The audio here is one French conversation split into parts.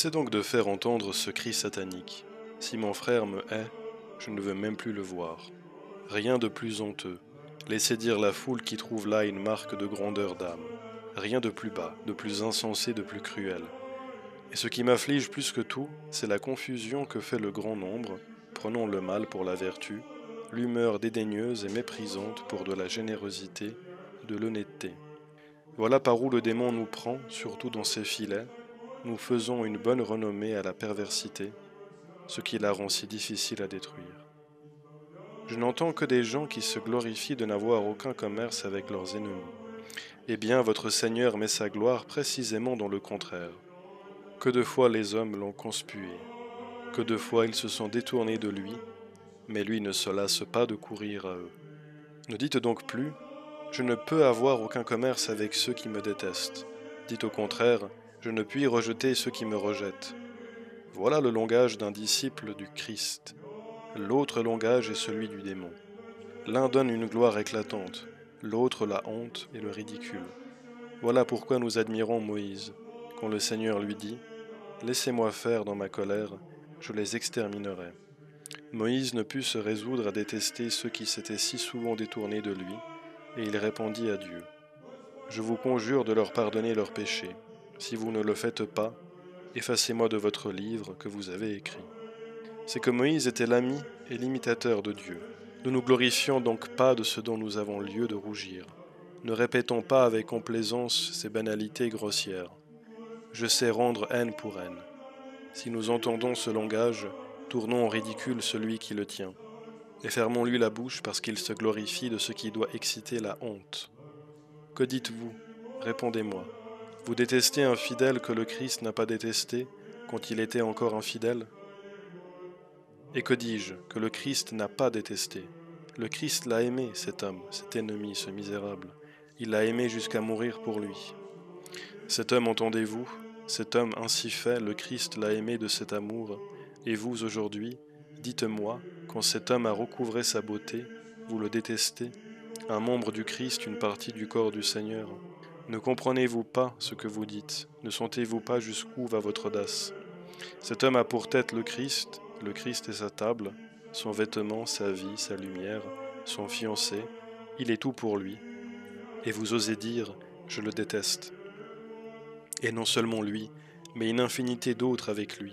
Cessez donc de faire entendre ce cri satanique. Si mon frère me hait, je ne veux même plus le voir. Rien de plus honteux. Laissez dire la foule qui trouve là une marque de grandeur d'âme. Rien de plus bas, de plus insensé, de plus cruel. Et ce qui m'afflige plus que tout, c'est la confusion que fait le grand nombre, prenant le mal pour la vertu, l'humeur dédaigneuse et méprisante pour de la générosité, de l'honnêteté. Voilà par où le démon nous prend, surtout dans ses filets, nous faisons une bonne renommée à la perversité, ce qui la rend si difficile à détruire. Je n'entends que des gens qui se glorifient de n'avoir aucun commerce avec leurs ennemis. Eh bien, votre Seigneur met sa gloire précisément dans le contraire. Que de fois les hommes l'ont conspué, que de fois ils se sont détournés de lui, mais lui ne se lasse pas de courir à eux. Ne dites donc plus « Je ne peux avoir aucun commerce avec ceux qui me détestent ». Dites au contraire « Je ne puis rejeter ceux qui me rejettent ». Voilà le langage d'un disciple du Christ. L'autre langage est celui du démon. L'un donne une gloire éclatante, l'autre la honte et le ridicule. Voilà pourquoi nous admirons Moïse, quand le Seigneur lui dit « Laissez-moi faire dans ma colère, je les exterminerai ». Moïse ne put se résoudre à détester ceux qui s'étaient si souvent détournés de lui, et il répondit à Dieu « Je vous conjure de leur pardonner leurs péchés. Si vous ne le faites pas, effacez-moi de votre livre que vous avez écrit. » C'est que Moïse était l'ami et l'imitateur de Dieu. Ne nous glorifions donc pas de ce dont nous avons lieu de rougir. Ne répétons pas avec complaisance ces banalités grossières. Je sais rendre haine pour haine. Si nous entendons ce langage, tournons en ridicule celui qui le tient, et fermons-lui la bouche parce qu'il se glorifie de ce qui doit exciter la honte. Que dites-vous? Répondez-moi. Vous détestez un fidèle que le Christ n'a pas détesté quand il était encore infidèle? Et que dis-je, que le Christ n'a pas détesté? Le Christ l'a aimé, cet homme, cet ennemi, ce misérable. Il l'a aimé jusqu'à mourir pour lui. Cet homme, entendez-vous? Cet homme ainsi fait, le Christ l'a aimé de cet amour. Et vous, aujourd'hui, dites-moi, quand cet homme a recouvré sa beauté, vous le détestez? Un membre du Christ, une partie du corps du Seigneur. Ne comprenez-vous pas ce que vous dites? Ne sentez-vous pas jusqu'où va votre audace? Cet homme a pour tête le Christ est sa table, son vêtement, sa vie, sa lumière, son fiancé, il est tout pour lui. Et vous osez dire, je le déteste. Et non seulement lui, mais une infinité d'autres avec lui.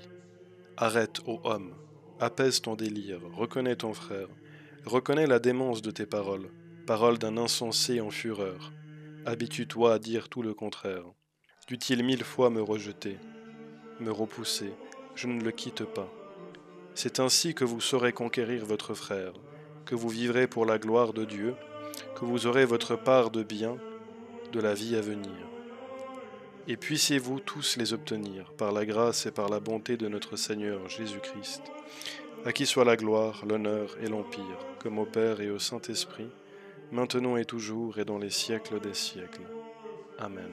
Arrête, ô homme, apaise ton délire, reconnais ton frère, reconnais la démence de tes paroles, paroles d'un insensé en fureur. Habitue-toi à dire tout le contraire. Dût-il 1000 fois me rejeter, me repousser, je ne le quitte pas. C'est ainsi que vous saurez conquérir votre frère, que vous vivrez pour la gloire de Dieu, que vous aurez votre part de bien, de la vie à venir. Et puissiez-vous tous les obtenir, par la grâce et par la bonté de notre Seigneur Jésus-Christ, à qui soit la gloire, l'honneur et l'empire, comme au Père et au Saint-Esprit, maintenant et toujours et dans les siècles des siècles. Amen.